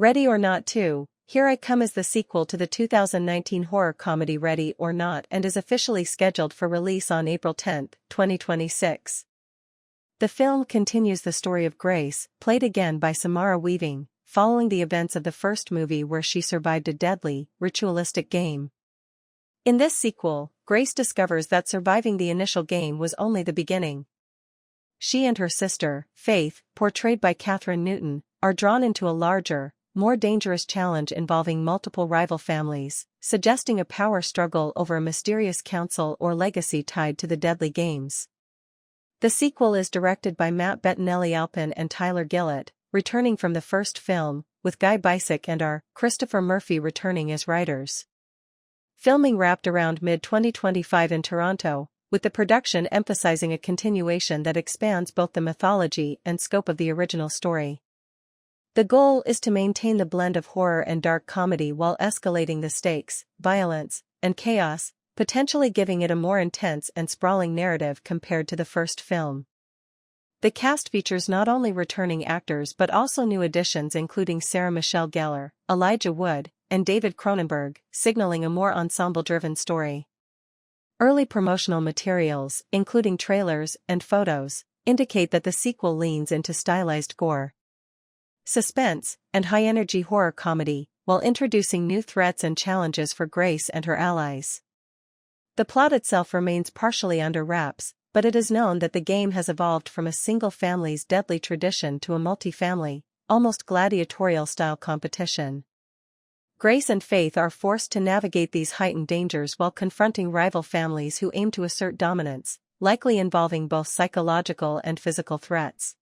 Ready or Not 2, Here I Come is the sequel to the 2019 horror comedy Ready or Not and is officially scheduled for release on April 10, 2026. The film continues the story of Grace, played again by Samara Weaving, following the events of the first movie where she survived a deadly, ritualistic game. In this sequel, Grace discovers that surviving the initial game was only the beginning. She and her sister, Faith, portrayed by Kathryn Newton, are drawn into a larger, more dangerous challenge involving multiple rival families, suggesting a power struggle over a mysterious council or legacy tied to the deadly games. The sequel is directed by Bettinelli-Olpin and Tyler Gillett, returning from the first film, with Guy Busick and R. Christopher Murphy returning as writers. Filming wrapped around mid-2025 in Toronto, with the production emphasizing a continuation that expands both the mythology and scope of the original story. The goal is to maintain the blend of horror and dark comedy while escalating the stakes, violence, and chaos, potentially giving it a more intense and sprawling narrative compared to the first film. The cast features not only returning actors but also new additions including Sarah Michelle Gellar, Elijah Wood, and David Cronenberg, signaling a more ensemble-driven story. Early promotional materials, including trailers and photos, indicate that the sequel leans into stylized gore, suspense, and high-energy horror comedy, while introducing new threats and challenges for Grace and her allies. The plot itself remains partially under wraps, but it is known that the game has evolved from a single family's deadly tradition to a multi-family, almost gladiatorial-style competition. Grace and Faith are forced to navigate these heightened dangers while confronting rival families who aim to assert dominance, likely involving both psychological and physical threats.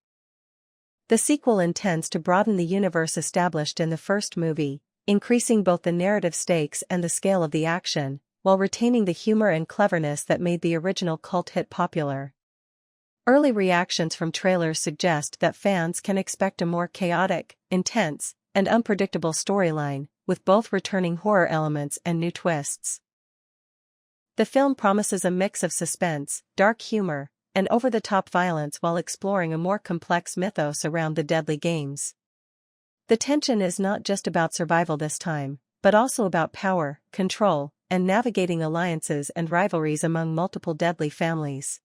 The sequel intends to broaden the universe established in the first movie, increasing both the narrative stakes and the scale of the action, while retaining the humor and cleverness that made the original cult hit popular. Early reactions from trailers suggest that fans can expect a more chaotic, intense, and unpredictable storyline, with both returning horror elements and new twists. The film promises a mix of suspense, dark humor, and over-the-top violence while exploring a more complex mythos around the deadly games. The tension is not just about survival this time, but also about power, control, and navigating alliances and rivalries among multiple deadly families.